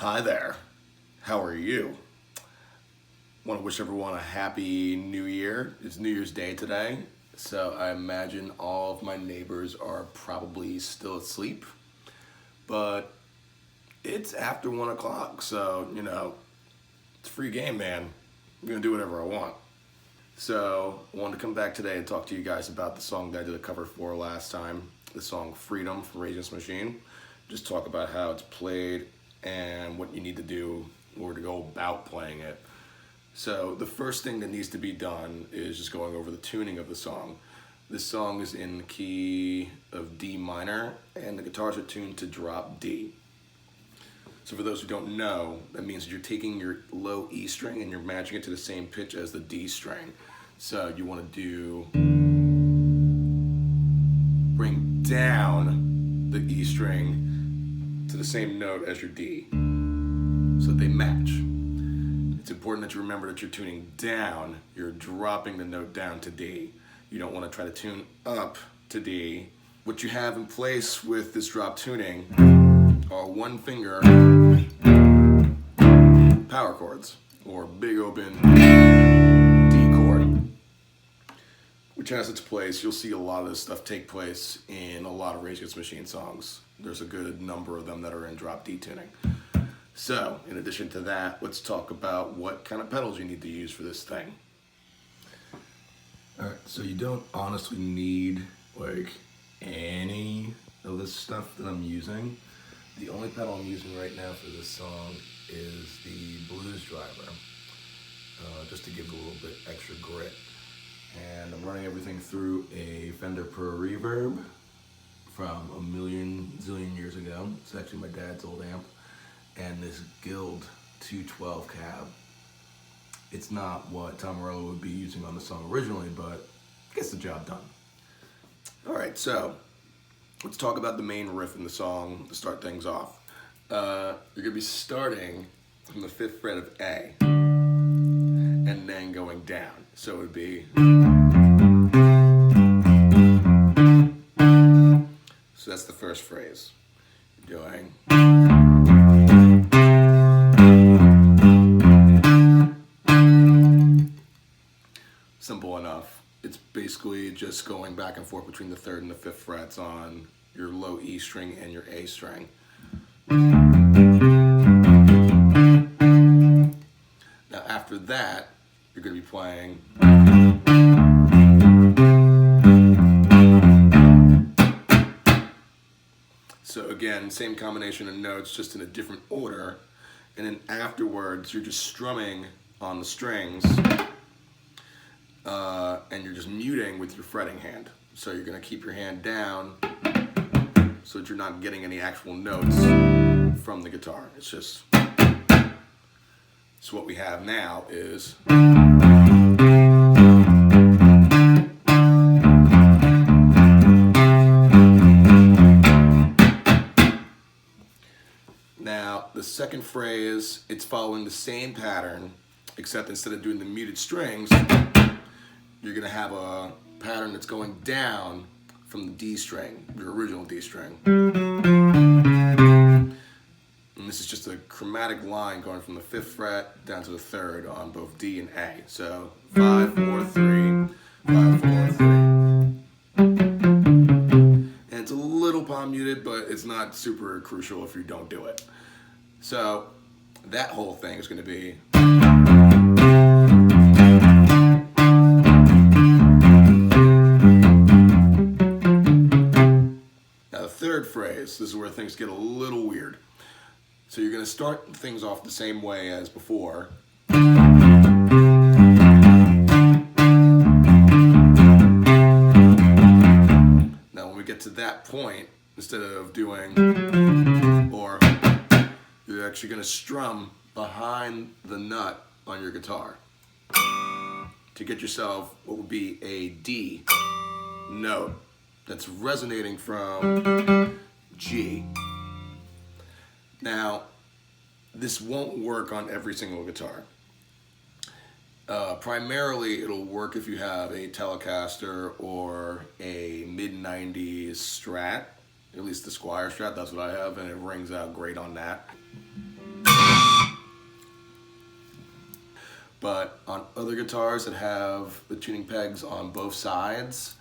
Hi there. How are you? Want to wish everyone a happy new year. It's New Year's Day today, so I imagine all of my neighbors are probably still asleep, but it's after 1 o'clock, so it's a free game, man. I'm gonna do whatever I want. So I wanted to come back today and talk to you guys about the song that I did a cover for last time, the song Freedom from Rage Against the Machine. Just talk about how it's played and what you need to do in order to go about playing it. So the first thing that needs to be done is just going over the tuning of the song. This song is in the key of D minor, and the guitars are tuned to drop D. So for those who don't know, that means that you're taking your low E string and you're matching it to the same pitch as the D string. So you want to bring down the E string to the same note as your D, so that they match. It's important that you remember that you're tuning down, you're dropping the note down to D. You don't want to try to tune up to D. What you have in place with this drop tuning are one finger power chords, or big open D chord, which has its place. You'll see a lot of this stuff take place in a lot of Rage Against the Machine songs. There's a good number of them that are in drop D tuning. So, in addition to that, let's talk about what kind of pedals you need to use for this thing. Alright, so you don't honestly need any of this stuff that I'm using. The only pedal I'm using right now for this song is the blues driver, just to give it a little bit extra grit. And I'm running everything through a Fender Pro Reverb from a million zillion years ago. It's actually my dad's old amp. And this Guild 212 cab. It's not what Tom Morello would be using on the song originally, but gets the job done. Alright, so let's talk about the main riff in the song to start things off. You're going to be starting from the 5th fret of A and then going down. So it would be... So that's the first phrase. You're doing... Simple enough. It's basically just going back and forth between the 3rd and the 5th frets on your low E string and your A string. Now after that, you're going to be playing... So again, same combination of notes, just in a different order. And then afterwards, you're just strumming on the strings, and you're just muting with your fretting hand. So you're going to keep your hand down so that you're not getting any actual notes from the guitar. It's just... So what we have now is... Now, the second phrase, it's following the same pattern, except instead of doing the muted strings, you're going to have a pattern that's going down from the D string, your original D string. And this is just a chromatic line going from the 5th fret down to the 3rd on both D and A. So 5, 4, 3, 5, 4, 3. And it's a little palm muted, but it's not super crucial if you don't do it. So that whole thing is going to be... Now the third phrase, this is where things get a little weird. So you're going to start things off the same way as before. Now when we get to that point, instead of doing or, you're actually going to strum behind the nut on your guitar to get yourself what would be a D note that's resonating from G. Now, this won't work on every single guitar. Primarily, it'll work if you have a Telecaster or a mid-90s Strat, at least the Squire Strat, that's what I have, and it rings out great on that. but on other guitars that have the tuning pegs on both sides,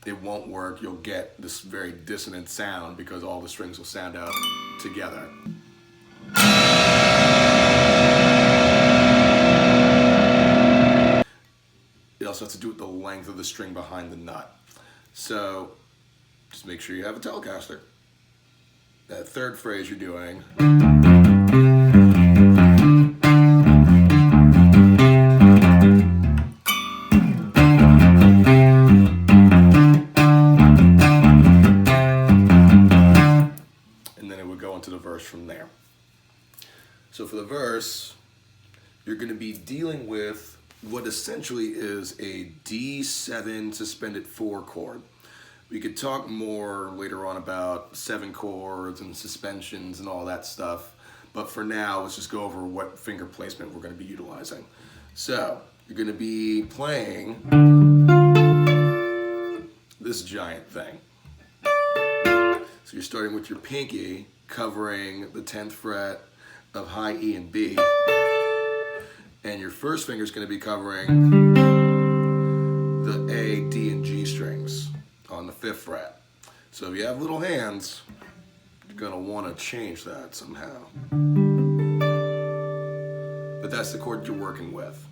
it won't work. You'll get this very dissonant sound because all the strings will sound out together. It also has to do with the length of the string behind the nut. So just make sure you have a Telecaster. That third phrase you're doing. The verse from there. So for the verse, you're going to be dealing with what essentially is a D7 suspended 4 chord. We could talk more later on about 7 chords and suspensions and all that stuff, but for now, let's just go over what finger placement we're going to be utilizing. So you're going to be playing this giant thing. So you're starting with your pinky covering the 10th fret of high E and B, and your first finger is going to be covering the A, D, and G strings on the 5th fret. So if you have little hands, you're going to want to change that somehow. But that's the chord you're working with.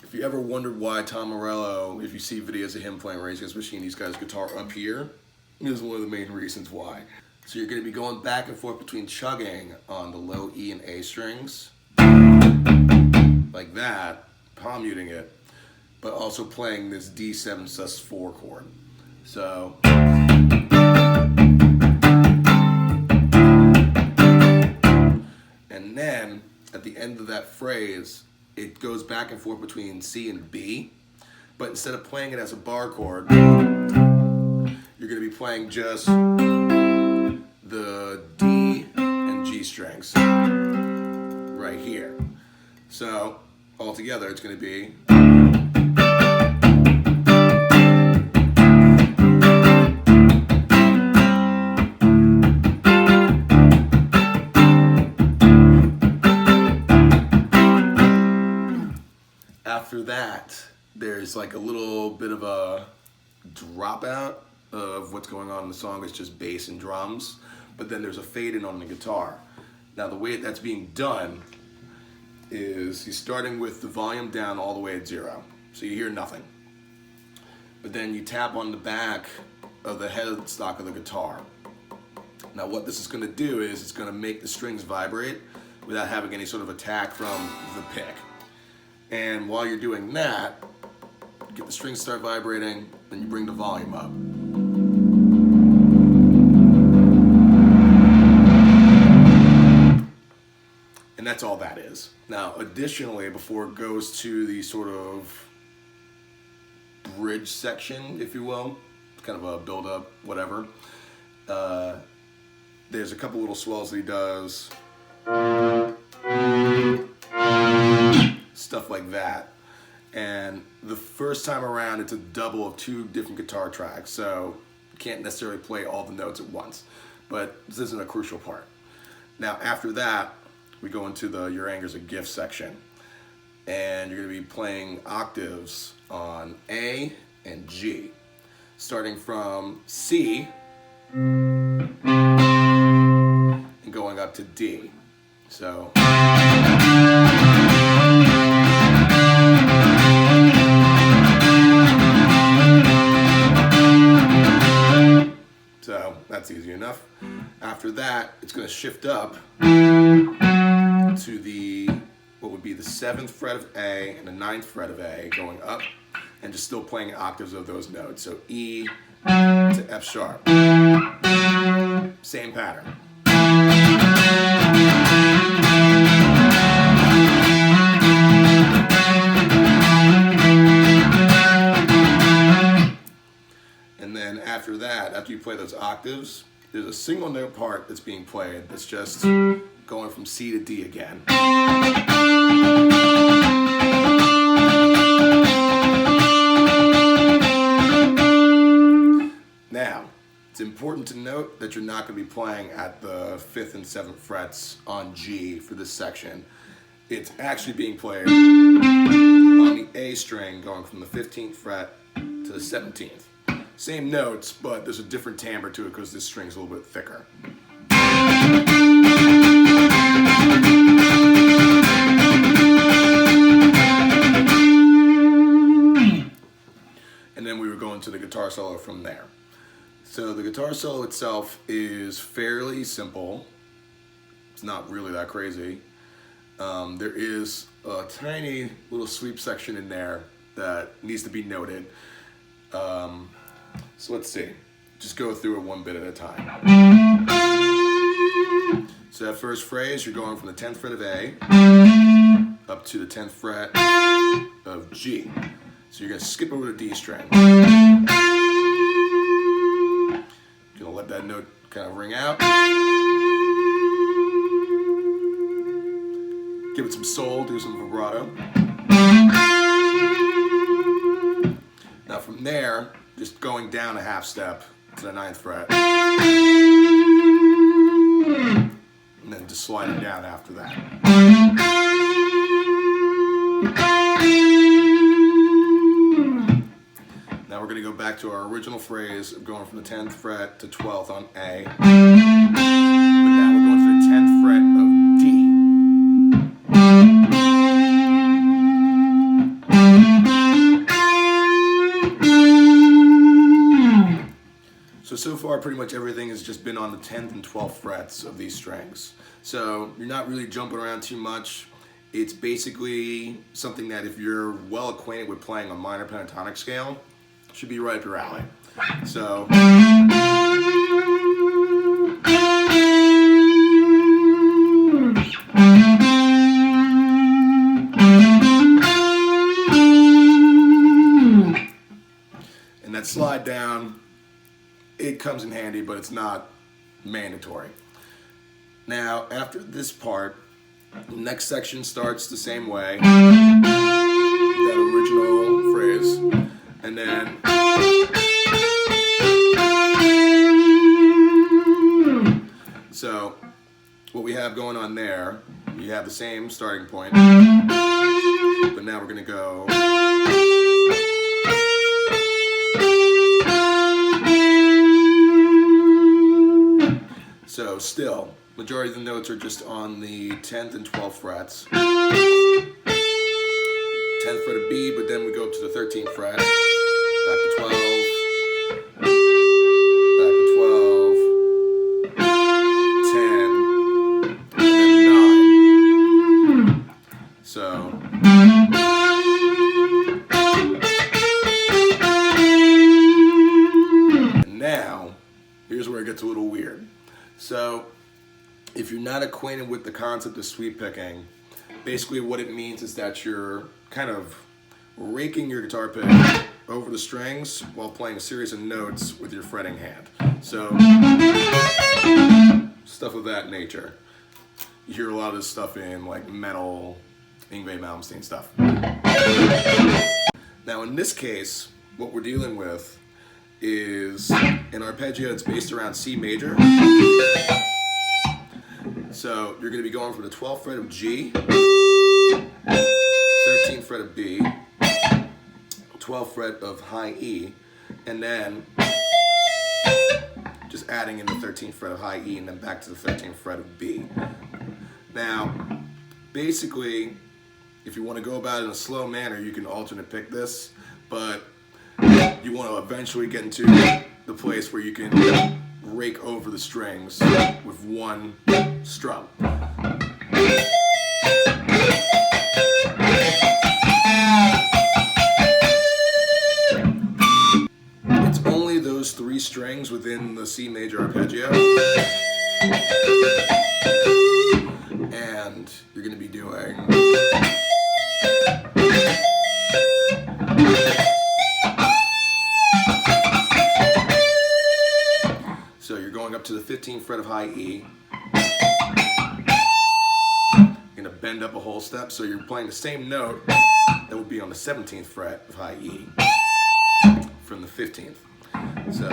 If you ever wondered why Tom Morello, if you see videos of him playing Rage Against the Machine, he's got his guitar up here, this is one of the main reasons why. So you're going to be going back and forth between chugging on the low E and A strings, like that, palm muting it, but also playing this D7 sus4 chord. So, and then at the end of that phrase, it goes back and forth between C and B, but instead of playing it as a bar chord, you're going to be playing just the D and G strings right here. So altogether it's going to be after that there's like a little bit of a dropout of what's going on in the song. It's just bass and drums, but then there's a fade in on the guitar. Now the way that's being done is you're starting with the volume down all the way at 0, so you hear nothing. But then you tap on the back of the headstock of the guitar. Now what this is going to do is it's going to make the strings vibrate without having any sort of attack from the pick. And while you're doing that, you get the strings start vibrating, then you bring the volume up. And that's all that is. Now, additionally, before it goes to the sort of bridge section, if you will, kind of a build-up, whatever, there's a couple little swells that he does, stuff like that. And the first time around, it's a double of 2 different guitar tracks, so you can't necessarily play all the notes at once. But this isn't a crucial part. Now, after that, we go into the Your Anger's a Gift section. And you're going to be playing octaves on A and G, starting from C and going up to D. So that's easy enough. After that, it's going to shift up to the, what would be the 7th fret of A and the 9th fret of A, going up and just still playing octaves of those notes. So E to F sharp. Same pattern. And then after that, after you play those octaves, there's a single note part that's being played that's just going from C to D again. Now, it's important to note that you're not going to be playing at the 5th and 7th frets on G for this section. it's actually being played on the A string going from the 15th fret to the 17th. Same notes, but there's a different timbre to it because this string's a little bit thicker. And then we were going to the guitar solo from there. So the guitar solo itself is fairly simple. It's not really that crazy. There is a tiny little sweep section in there that needs to be noted. So let's see. Just go through it one bit at a time. So that first phrase, you're going from the 10th fret of A up to the 10th fret of G. So you're going to skip over the D string. You're going to let that note kind of ring out. Give it some soul, do some vibrato. Now from there, just going down a half step to the 9th fret. And then just sliding down after that. Now we're going to go back to our original phrase of going from the 10th fret to 12th on A. But now we're going to the 10th fret of D. So far pretty much everything has just been on the 10th and 12th frets of these strings. So you're not really jumping around too much. It's basically something that if you're well acquainted with playing a minor pentatonic scale, should be right up your alley. So and that slide down, it comes in handy, but it's not mandatory. Now, after this part, the next section starts the same way, that original phrase, and then so what we have going on there, you have the same starting point, but now we're going to go so still, majority of the notes are just on the 10th and 12th frets. 10th fret of B, but then we go up to the 13th fret, back to 12, back to 12, 10, and then 9. So and now, here's where it gets a little weird. So, if you're not acquainted with the concept of sweep picking, basically what it means is that you're kind of raking your guitar pick over the strings while playing a series of notes with your fretting hand. So, stuff of that nature. You hear a lot of this stuff in like metal, Yngwie Malmsteen stuff. Now in this case, what we're dealing with is an arpeggio that's based around C major. So you're going to be going from the 12th fret of G, 13th fret of B, 12th fret of high E, and then just adding in the 13th fret of high E and then back to the 13th fret of B. Now, basically, if you want to go about it in a slow manner, you can alternate pick this, but you want to eventually get into the place where you can rake over the strings with one strum. It's only those three strings within the C major arpeggio, and you're going to be doing so you're going up to the 15th fret of high E. You're going to bend up a whole step, so you're playing the same note that would be on the 17th fret of high E from the 15th. So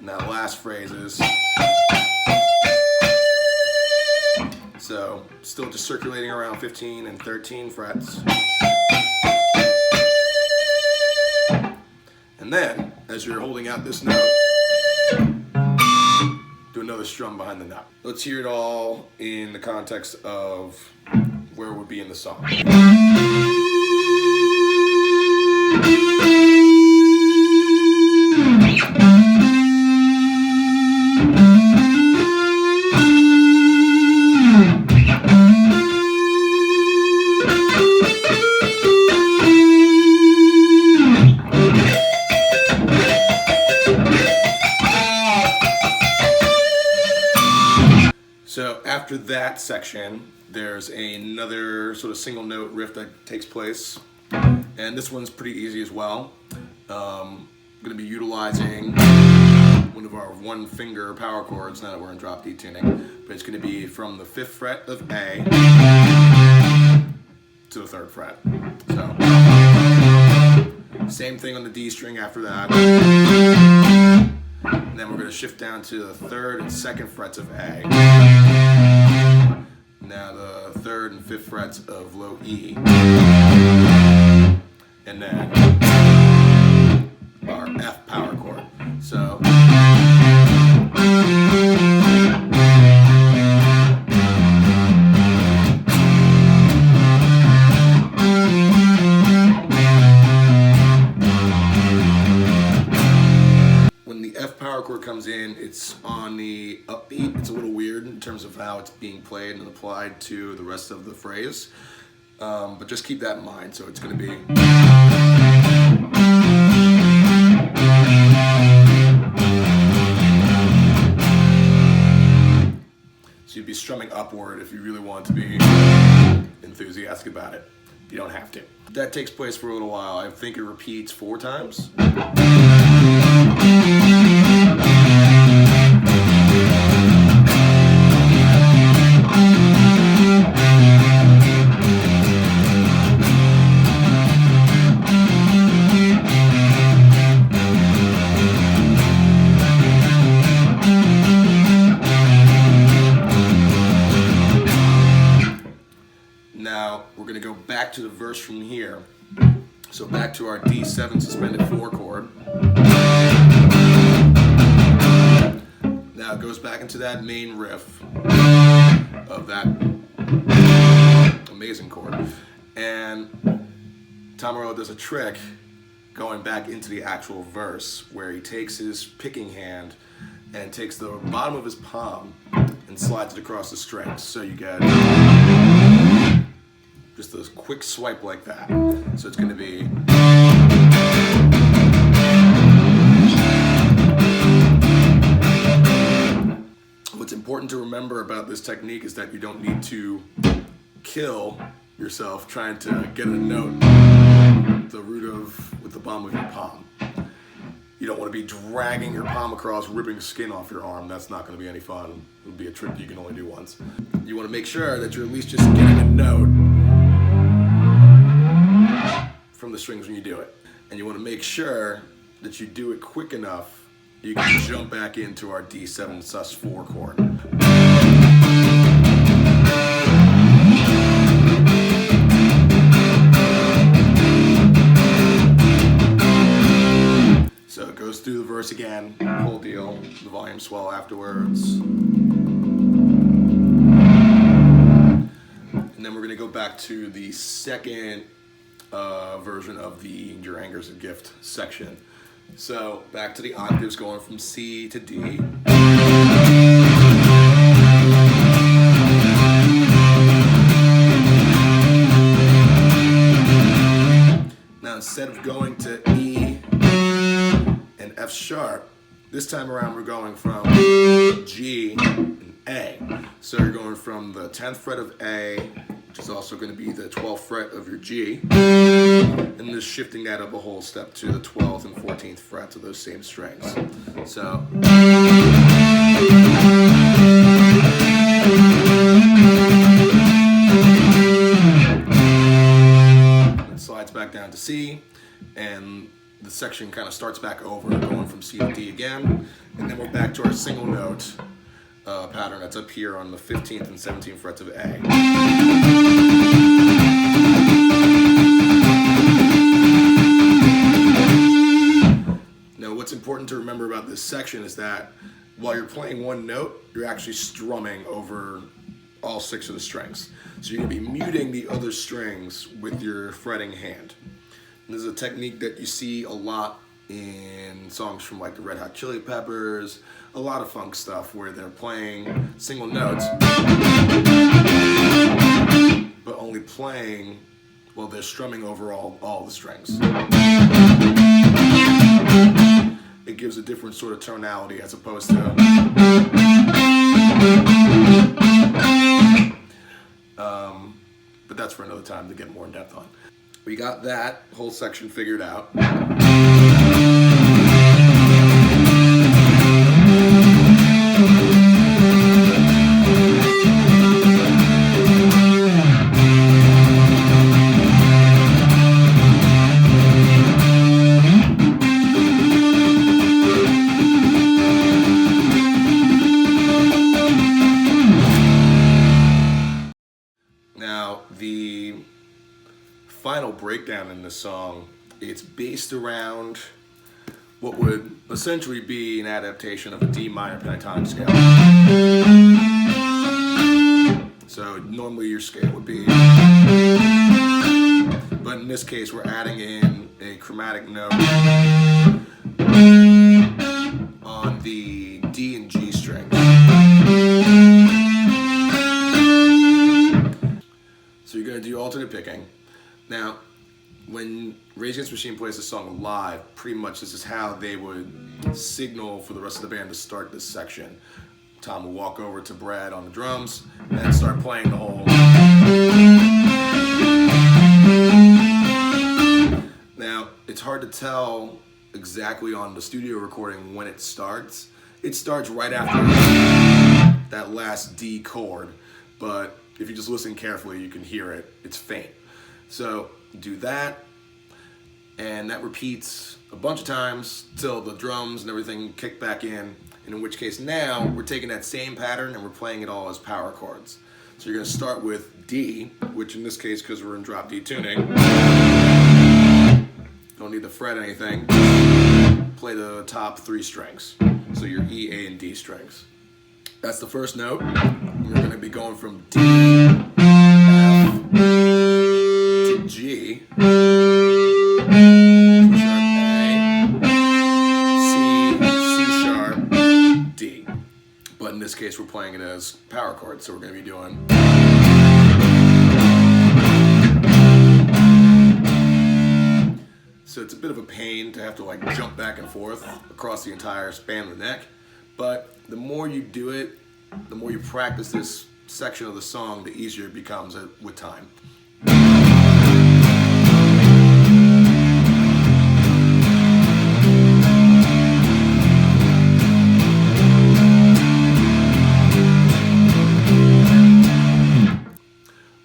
now the last phrase is still just circulating around 15 and 13 frets. And then, as you're holding out this note, do another strum behind the note. Let's hear it all in the context of where it would be in the song. So after that section, there's another sort of single note riff that takes place, and this one's pretty easy as well. I'm going to be utilizing one of our one finger power chords now that we're in drop D tuning, but it's going to be from the 5th fret of A to the 3rd fret. So same thing on the D string after that. And then we're going to shift down to the 3rd and 2nd frets of A. Now the 3rd and 5th frets of low E. And then our F power chord. So chord comes in, it's on the upbeat. It's a little weird in terms of how it's being played and applied to the rest of the phrase, but just keep that in mind. So it's going to be so you'd be strumming upward if you really want to be enthusiastic about it. You don't have to. That takes place for a little while. I think it repeats 4 times. Now we're going to go back to the verse from here. So back to our D7 suspended 4 chord. Now it goes back into that main riff of that amazing chord. And Tom Morello does a trick going back into the actual verse where he takes his picking hand and takes the bottom of his palm and slides it across the strings. So you get just a quick swipe like that. So it's going to be what's important to remember about this technique is that you don't need to kill yourself trying to get a note the root of with the bottom of your palm. You don't want to be dragging your palm across, ripping skin off your arm. That's not going to be any fun. It would be a trick you can only do once. You want to make sure that you're at least just getting a note from the strings when you do it. And you want to make sure that you do it quick enough you can jump back into our D7 sus 4 chord. So it goes through the verse again, whole deal, the volume swell afterwards. And then we're going to go back to the second version of the Your Anger's a Gift section. So back to the octaves going from C to D. Now instead of going to E and F sharp, this time around we're going from G and A. So you're going from the 10th fret of A, which is also going to be the 12th fret of your G, and just shifting that up a whole step to the 12th and 14th frets of those same strings. So it slides back down to C, and the section kind of starts back over, going from C to D again, and then we're back to our single note pattern that's up here on the 15th and 17th frets of A. Now, what's important to remember about this section is that while you're playing one note, you're actually strumming over all 6 of the strings. So you're going to be muting the other strings with your fretting hand. And this is a technique that you see a lot in songs from like the Red Hot Chili Peppers, a lot of funk stuff where they're playing single notes, but only playing while they're strumming over all the strings. It gives a different sort of tonality as opposed to but that's for another time to get more in depth on. We got that whole section figured out. Now, the final breakdown in this song, it's based around what would essentially be an adaptation of a D minor pentatonic scale. So normally your scale would be, but in this case we're adding in a chromatic note on the D and G strings. So you're going to do alternate picking. Now, when Rage Against the Machine plays this song live, pretty much this is how they would signal for the rest of the band to start this section. Tom will walk over to Brad on the drums and start playing the whole. Now, it's hard to tell exactly on the studio recording when it starts. It starts right after that last D chord, but if you just listen carefully, you can hear it. It's faint. So do that, and that repeats a bunch of times till the drums and everything kick back in which case now we're taking that same pattern and we're playing it all as power chords. So you're going to start with D, which in this case, because we're in drop D tuning, don't need to fret anything, play the top 3 strings. So your E, A, and D strings. That's the first note. We're going to be going from D, F, to G, C sharp, D. But in this case, we're playing it as power chords, so we're going to be doing. So it's a bit of a pain to have to like jump back and forth across the entire span of the neck, but the more you do it, the more you practice this section of the song, the easier it becomes with time.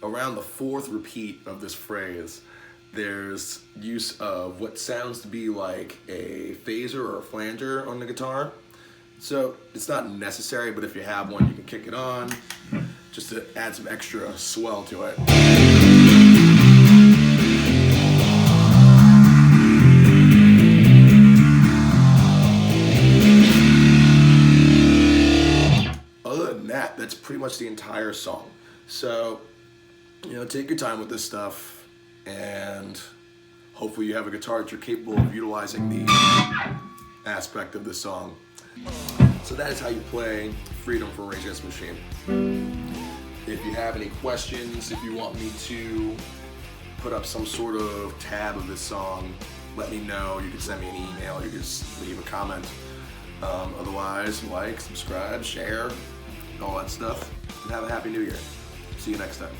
Around the 4th repeat of this phrase, there's use of what sounds to be like a phaser or a flanger on the guitar. So it's not necessary, but if you have one, you can kick it on just to add some extra swell to it. Other than that, that's pretty much the entire song. So, take your time with this stuff, and hopefully you have a guitar that you're capable of utilizing the aspect of this song. So that is how you play Freedom from Rage Against the Machine. If you have any questions, if you want me to put up some sort of tab of this song, let me know. You can send me an email, you can just leave a comment. Otherwise, like, subscribe, share, all that stuff, and have a happy new year. See you next time.